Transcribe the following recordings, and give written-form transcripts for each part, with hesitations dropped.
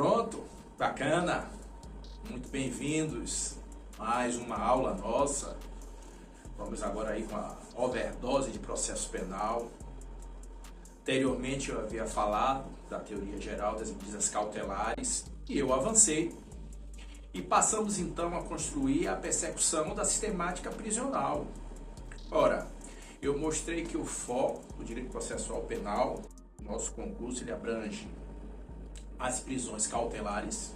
Pronto, bacana, muito bem-vindos, mais uma aula nossa. Vamos agora aí com a overdose de processo penal. Anteriormente eu havia falado da teoria geral das medidas cautelares e eu avancei e passamos então a construir a persecução da sistemática prisional. Ora, eu mostrei que o foco do direito processual penal, nosso concurso, ele abrange as prisões cautelares,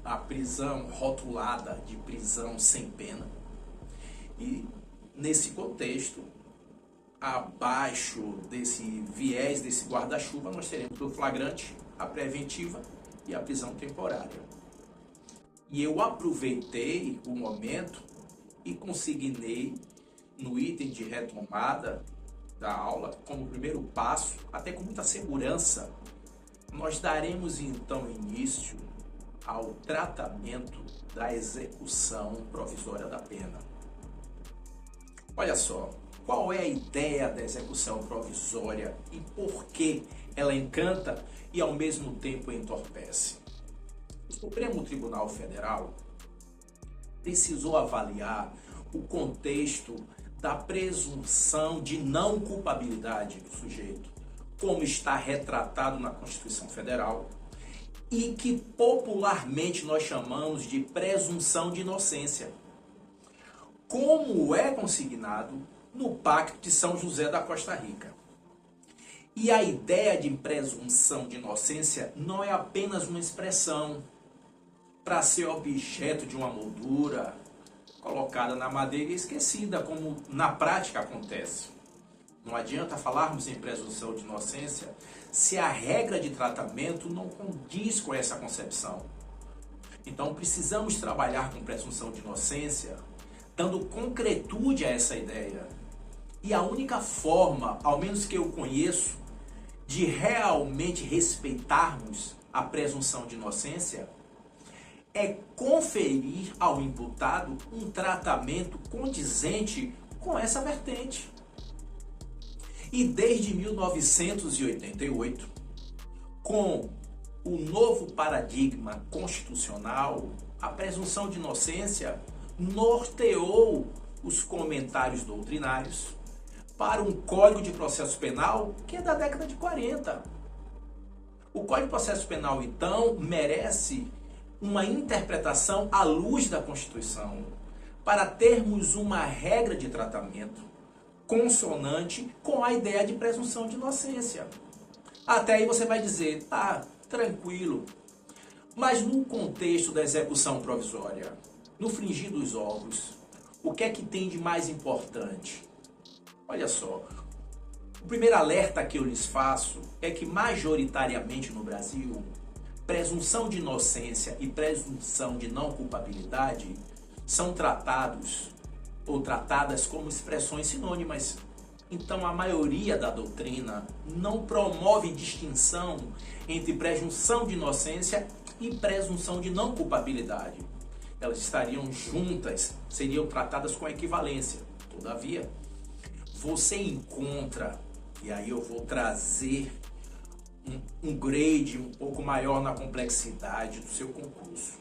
a prisão rotulada de prisão sem pena e, nesse contexto, abaixo desse viés, desse guarda-chuva, nós teremos o flagrante, a preventiva e a prisão temporária. E eu aproveitei o momento e consignei no item de retomada da aula, como primeiro passo, até com muita segurança, nós daremos então início ao tratamento da execução provisória da pena. Olha só, qual é a ideia da execução provisória e por que ela encanta e ao mesmo tempo entorpece? O Supremo Tribunal Federal precisou avaliar o contexto da presunção de não culpabilidade do sujeito, como está retratado na Constituição Federal, e que popularmente nós chamamos de presunção de inocência, como é consignado no Pacto de São José da Costa Rica. E a ideia de presunção de inocência não é apenas uma expressão para ser objeto de uma moldura colocada na madeira e esquecida, como na prática acontece. Não adianta falarmos em presunção de inocência se a regra de tratamento não condiz com essa concepção. Então precisamos trabalhar com presunção de inocência, dando concretude a essa ideia. E a única forma, ao menos que eu conheço, de realmente respeitarmos a presunção de inocência é conferir ao imputado um tratamento condizente com essa vertente. E desde 1988, com o novo paradigma constitucional, a presunção de inocência norteou os comentários doutrinários para um Código de Processo Penal que é da década de 40. O Código de Processo Penal, então, merece uma interpretação à luz da Constituição, para termos uma regra de tratamento consonante com a ideia de presunção de inocência. Até aí você vai dizer, tá, tranquilo. Mas no contexto da execução provisória, no fringir dos ovos, o que é que tem de mais importante? Olha só, o primeiro alerta que eu lhes faço é que majoritariamente no Brasil, presunção de inocência e presunção de não culpabilidade são tratados ou tratadas como expressões sinônimas. Então a maioria da doutrina não promove distinção entre presunção de inocência e presunção de não culpabilidade. Elas estariam juntas, seriam tratadas com equivalência. Todavia, você encontra, e aí eu vou trazer um grade um pouco maior na complexidade do seu concurso.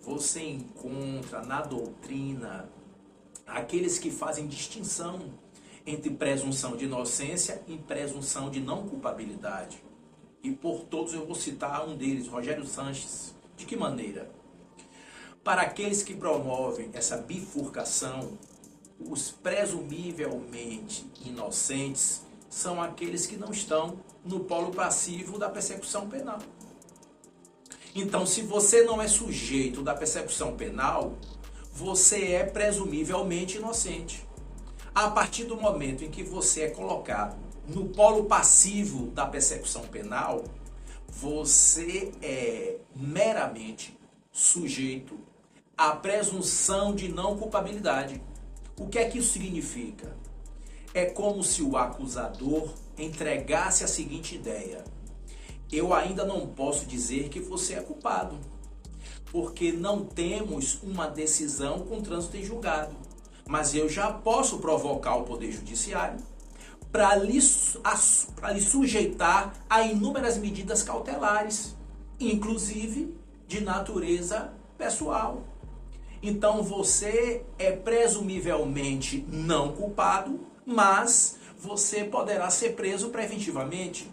Você encontra na doutrina aqueles que fazem distinção entre presunção de inocência e presunção de não culpabilidade. E por todos eu vou citar um deles, Rogério Sanches. De que maneira? Para aqueles que promovem essa bifurcação, os presumivelmente inocentes são aqueles que não estão no polo passivo da persecução penal. Então, se você não é sujeito da persecução penal, você é presumivelmente inocente. A partir do momento em que você é colocado no polo passivo da persecução penal, você é meramente sujeito à presunção de não culpabilidade. O que é que isso significa? É como se o acusador entregasse a seguinte ideia: eu ainda não posso dizer que você é culpado, porque não temos uma decisão com trânsito em julgado. Mas eu já posso provocar o Poder Judiciário para lhe sujeitar a inúmeras medidas cautelares. inclusive de natureza pessoal. Então você é presumivelmente não culpado, mas você poderá ser preso preventivamente.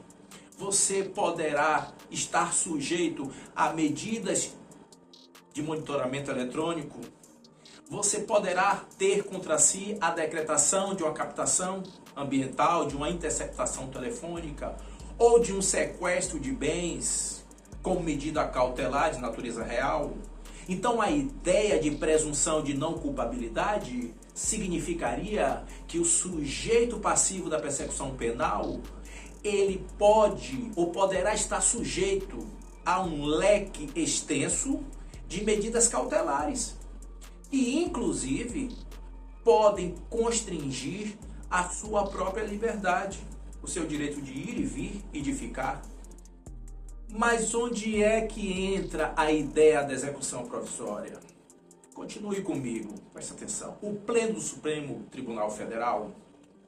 Você poderá estar sujeito a medidas de monitoramento eletrônico. Você poderá ter contra si a decretação de uma captação ambiental, de uma interceptação telefônica ou de um sequestro de bens como medida cautelar de natureza real. Então a ideia de presunção de não culpabilidade significaria que o sujeito passivo da persecução penal, ele pode ou poderá estar sujeito a um leque extenso de medidas cautelares e, inclusive, podem constringir a sua própria liberdade, o seu direito de ir e vir e de ficar. Mas onde é que entra a ideia da execução provisória? Continue comigo, preste atenção. O Pleno do Supremo Tribunal Federal,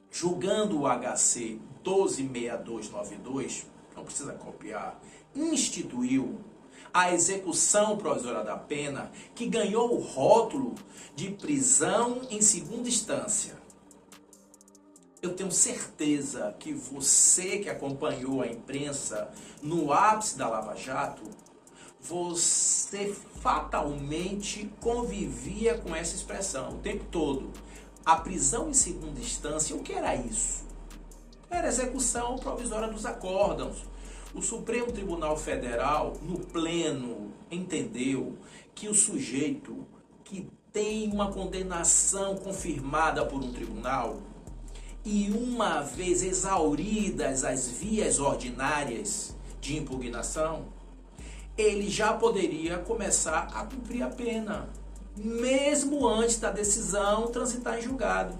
julgando o HC 126292, não precisa copiar, instituiu a execução provisória da pena, que ganhou o rótulo de prisão em segunda instância. Eu tenho certeza que você que acompanhou a imprensa no ápice da Lava Jato, você fatalmente convivia com essa expressão o tempo todo. A prisão em segunda instância, o que era isso? Era execução provisória dos acórdãos. O Supremo Tribunal Federal, no pleno, entendeu que o sujeito que tem uma condenação confirmada por um tribunal e uma vez exauridas as vias ordinárias de impugnação, ele já poderia começar a cumprir a pena, mesmo antes da decisão transitar em julgado.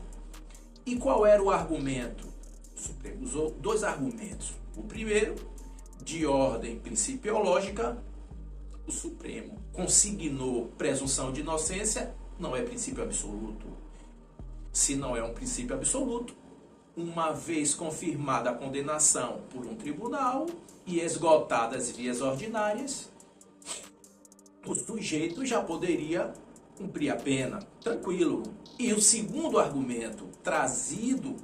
E qual era o argumento? O Supremo usou dois argumentos. O primeiro, de ordem principiológica, o Supremo consignou presunção de inocência, não é princípio absoluto. Se não é um princípio absoluto, uma vez confirmada a condenação por um tribunal e esgotadas as vias ordinárias, o sujeito já poderia cumprir a pena, tranquilo. E o segundo argumento trazido,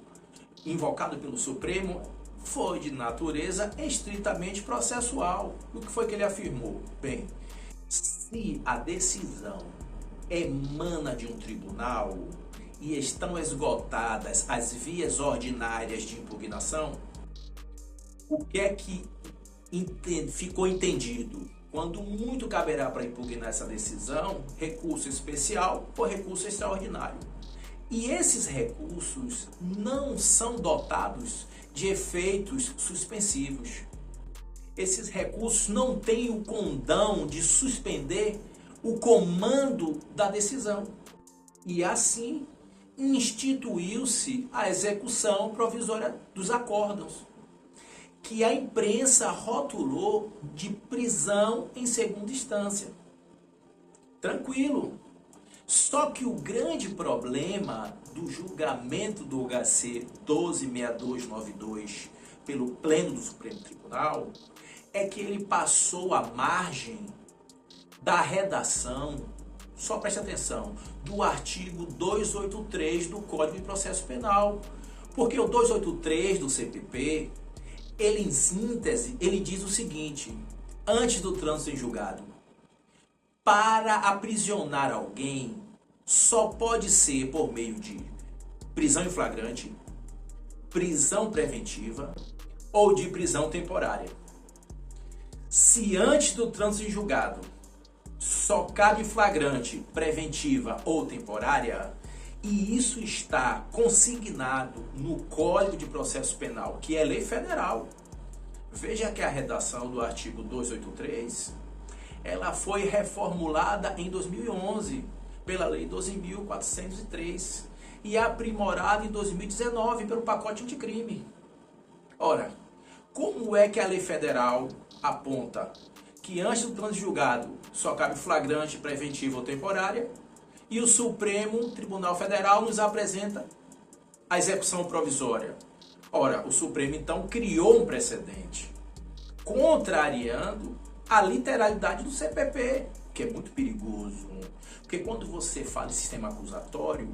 invocado pelo Supremo, foi de natureza estritamente processual. O que foi que ele afirmou? Bem, se a decisão emana de um tribunal e estão esgotadas as vias ordinárias de impugnação, o que é que ficou entendido? Quando muito caberá para impugnar essa decisão, recurso especial ou recurso extraordinário. E esses recursos não são dotados de efeitos suspensivos. Esses recursos não têm o condão de suspender o comando da decisão. E assim instituiu-se a execução provisória dos acórdãos, que a imprensa rotulou de prisão em segunda instância. Tranquilo. Só que o grande problema do julgamento do HC 126292 pelo Pleno do Supremo Tribunal é que ele passou à margem da redação, só preste atenção, do artigo 283 do Código de Processo Penal. Porque o 283 do CPP, ele em síntese, ele diz o seguinte: antes do trânsito em julgado, para aprisionar alguém, só pode ser por meio de prisão em flagrante, prisão preventiva ou de prisão temporária. Se antes do trânsito em julgado só cabe flagrante, preventiva ou temporária, e isso está consignado no Código de Processo Penal, que é lei federal. Veja que a redação do artigo 283, ela foi reformulada em 2011 pela Lei 12.403 e aprimorada em 2019 pelo pacote anticrime. Ora, como é que a lei federal aponta que antes do trânsito julgado só cabe flagrante, preventiva ou temporária, e o Supremo Tribunal Federal nos apresenta a execução provisória? Ora, o Supremo então criou um precedente, contrariando a literalidade do CPP, que é muito perigoso. Porque quando você fala em sistema acusatório,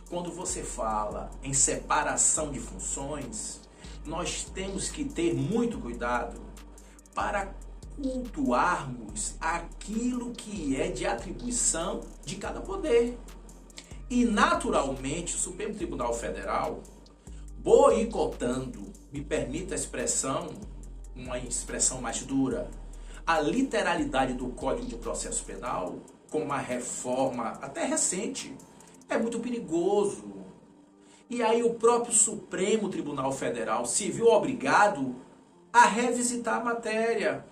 quando você fala em separação de funções, nós temos que ter muito cuidado para cultuarmos aquilo que é de atribuição de cada poder. E naturalmente o Supremo Tribunal Federal, boicotando, me permita a expressão, uma expressão mais dura, a literalidade do Código de Processo Penal, com uma reforma até recente, é muito perigoso. E aí o próprio Supremo Tribunal Federal se viu obrigado a revisitar a matéria,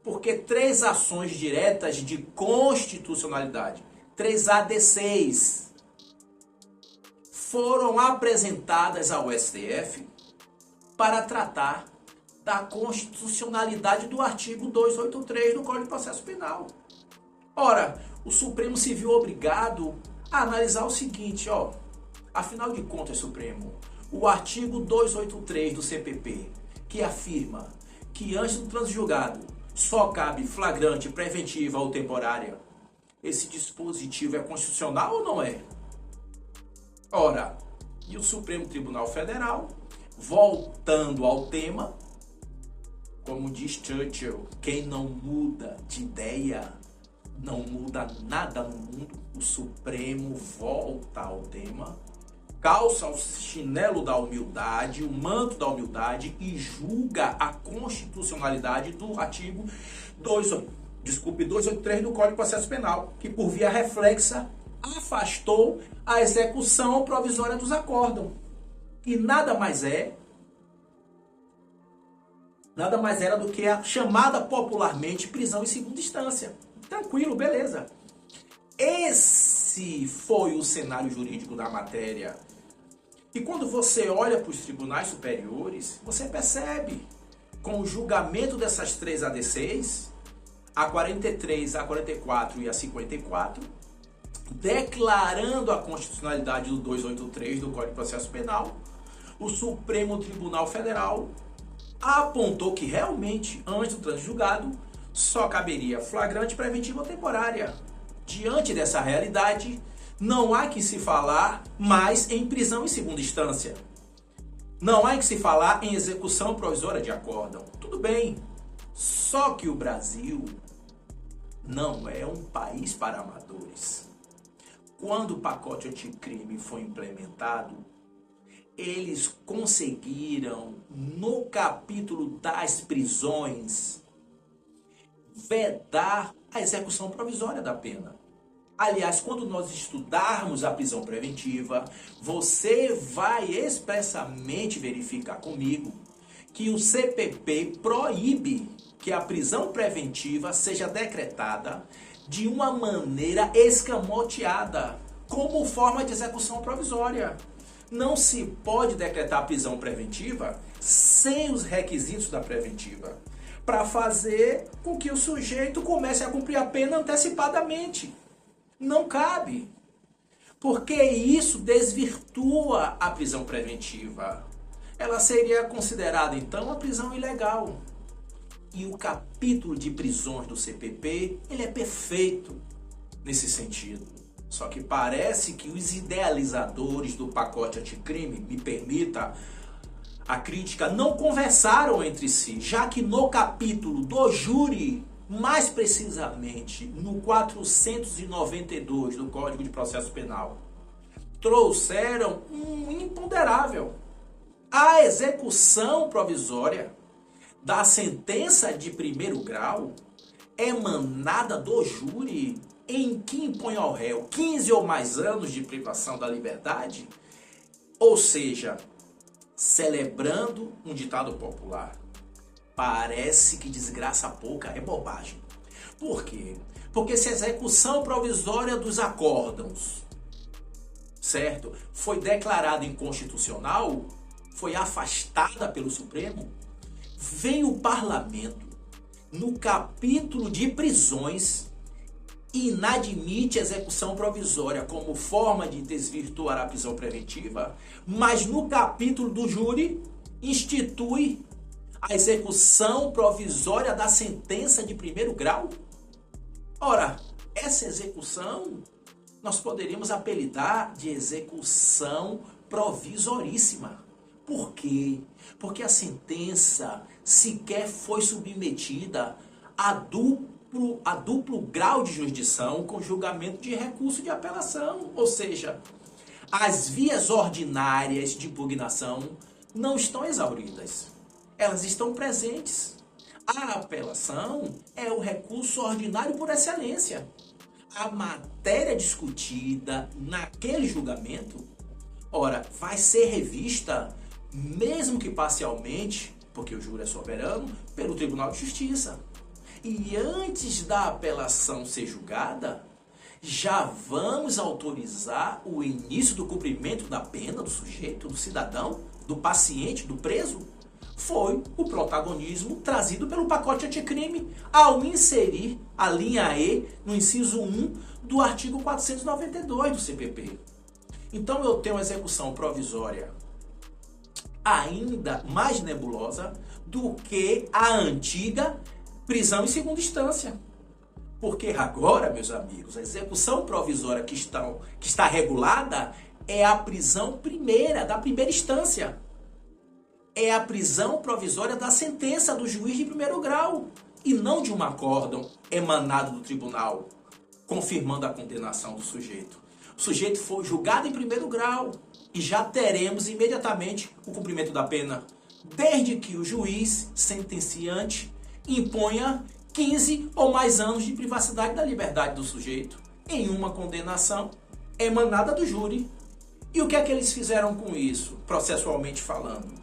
porque 3 ações diretas de constitucionalidade, 3 ADCs, foram apresentadas ao STF para tratar da constitucionalidade do artigo 283 do Código de Processo Penal. Ora, o Supremo se viu obrigado a analisar o seguinte, afinal de contas, Supremo, o artigo 283 do CPP, que afirma que antes do trânsito julgado só cabe flagrante, preventiva ou temporária, esse dispositivo é constitucional ou não é? Ora, e o Supremo Tribunal Federal, voltando ao tema, como diz Churchill, quem não muda de ideia não muda nada no mundo. O Supremo volta ao tema, calça o chinelo da humildade, o manto da humildade e julga a constitucionalidade do artigo 283 do Código de Processo Penal, que por via reflexa afastou a execução provisória dos acórdão. E nada mais era do que a chamada popularmente prisão em segunda instância. Tranquilo, beleza. Esse foi o cenário jurídico da matéria. E quando você olha para os tribunais superiores, você percebe, com o julgamento dessas 3 ADCs, a 43, a 44 e a 54, declarando a constitucionalidade do 283 do Código de Processo Penal, o Supremo Tribunal Federal apontou que realmente, antes do trânsito julgado, só caberia flagrante, preventiva ou temporária. Diante dessa realidade, não há que se falar mais em prisão em segunda instância. Não há que se falar em execução provisória de acórdão. Tudo bem, só que o Brasil não é um país para amadores. Quando o pacote anticrime foi implementado, eles conseguiram, no capítulo das prisões, vedar a execução provisória da pena. Aliás, quando nós estudarmos a prisão preventiva, você vai expressamente verificar comigo que o CPP proíbe que a prisão preventiva seja decretada de uma maneira escamoteada, como forma de execução provisória. Não se pode decretar a prisão preventiva sem os requisitos da preventiva, para fazer com que o sujeito comece a cumprir a pena antecipadamente. Não cabe, porque isso desvirtua a prisão preventiva. Ela seria considerada, então, a prisão ilegal. E o capítulo de prisões do CPP, ele é perfeito nesse sentido. Só que parece que os idealizadores do pacote anticrime, me permita a crítica, não conversaram entre si, já que no capítulo do júri, mais precisamente no 492 do Código de Processo Penal, trouxeram um imponderável. A execução provisória da sentença de primeiro grau emanada do júri em que impõe ao réu 15 ou mais anos de privação da liberdade, ou seja, celebrando um ditado popular. Parece que desgraça pouca é bobagem. Por quê? Porque se a execução provisória dos acórdãos, certo, foi declarada inconstitucional, foi afastada pelo Supremo, vem o parlamento, no capítulo de prisões, inadmite a execução provisória como forma de desvirtuar a prisão preventiva, mas no capítulo do júri institui A execução provisória da sentença de primeiro grau? Ora, essa execução nós poderíamos apelidar de execução provisoríssima. Por quê? Porque a sentença sequer foi submetida a duplo grau de jurisdição com julgamento de recurso de apelação. Ou seja, as vias ordinárias de impugnação não estão exauridas. Elas estão presentes. A apelação é o recurso ordinário por excelência. A matéria discutida naquele julgamento, ora, vai ser revista, mesmo que parcialmente, porque o júri é soberano, pelo Tribunal de Justiça. E antes da apelação ser julgada, já vamos autorizar o início do cumprimento da pena do sujeito, do cidadão, do paciente, do preso. Foi o protagonismo trazido pelo pacote anticrime ao inserir a linha E no inciso 1 do artigo 492 do CPP. Então eu tenho uma execução provisória ainda mais nebulosa do que a antiga prisão em segunda instância. Porque agora, meus amigos, a execução provisória que está regulada é a prisão primeira, da primeira instância. É a prisão provisória da sentença do juiz de primeiro grau e não de um acórdão emanado do tribunal, confirmando a condenação do sujeito. O sujeito foi julgado em primeiro grau e já teremos imediatamente o cumprimento da pena, desde que o juiz sentenciante imponha 15 ou mais anos de privacidade da liberdade do sujeito em uma condenação emanada do júri. E o que é que eles fizeram com isso, processualmente falando?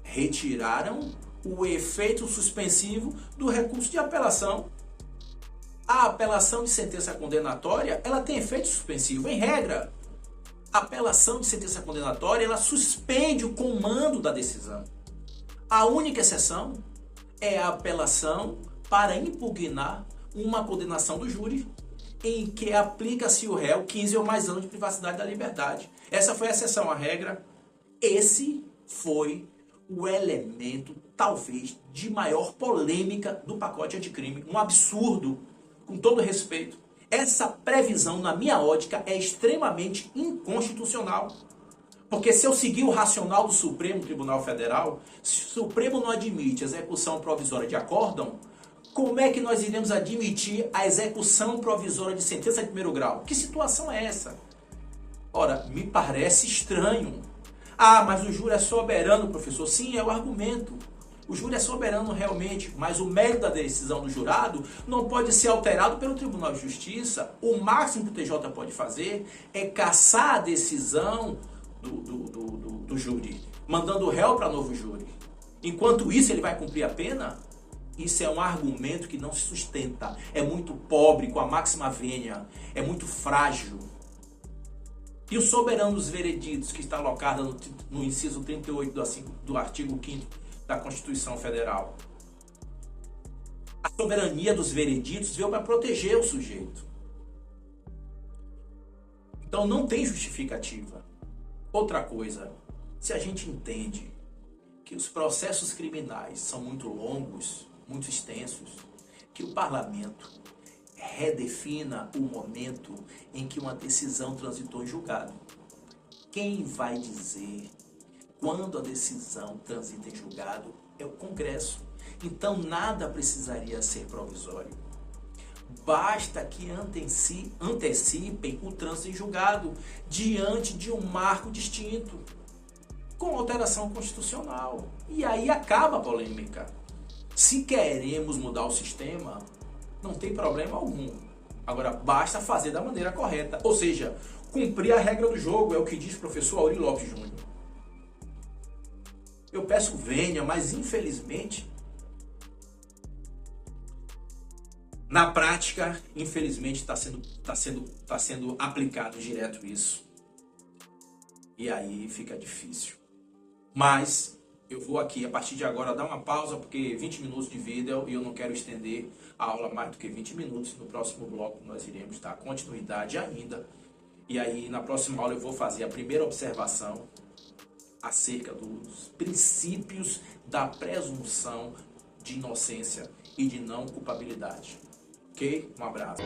Retiraram o efeito suspensivo do recurso de apelação. A apelação de sentença condenatória, ela tem efeito suspensivo, em regra. A apelação de sentença condenatória, ela suspende o comando da decisão. A única exceção é a apelação para impugnar uma condenação do júri, em que aplica-se o réu 15 ou mais anos de privacidade da liberdade. Essa foi a exceção à regra. Esse foi o elemento, talvez, de maior polêmica do pacote anticrime. Um absurdo, com todo respeito. Essa previsão, na minha ótica, é extremamente inconstitucional. Porque se eu seguir o racional do Supremo Tribunal Federal, se o Supremo não admite execução provisória de acórdão, como é que nós iremos admitir a execução provisória de sentença de primeiro grau? Que situação é essa? Ora, me parece estranho. Ah, mas o júri é soberano, professor. Sim, é o argumento. O júri é soberano realmente, mas o mérito da decisão do jurado não pode ser alterado pelo Tribunal de Justiça. O máximo que o TJ pode fazer é cassar a decisão do júri, mandando o réu para novo júri. Enquanto isso, ele vai cumprir a pena? Isso é um argumento que não se sustenta. É muito pobre, com a máxima vênia. É muito frágil. E o soberano dos vereditos, que está alocado no inciso 38 do artigo 5º da Constituição Federal. A soberania dos vereditos veio para proteger o sujeito. Então não tem justificativa. Outra coisa, se a gente entende que os processos criminais são muito longos, muito extensos, que o parlamento redefina o momento em que uma decisão transitou em julgado. Quem vai dizer quando a decisão transita em julgado é o Congresso. Então nada precisaria ser provisório. Basta que antecipem o trânsito em julgado diante de um marco distinto, com alteração constitucional. E aí acaba a polêmica. Se queremos mudar o sistema, não tem problema algum. Agora, basta fazer da maneira correta. Ou seja, cumprir a regra do jogo, é o que diz o professor Auri Lopes Júnior. Eu peço vênia, mas infelizmente, na prática, infelizmente, está sendo aplicado direto isso. E aí fica difícil. Mas eu vou aqui, a partir de agora, dar uma pausa, porque 20 minutos de vídeo e eu não quero estender a aula mais do que 20 minutos. No próximo bloco nós iremos dar continuidade ainda. E aí na próxima aula eu vou fazer a primeira observação acerca dos princípios da presunção de inocência e de não culpabilidade. Ok? Um abraço.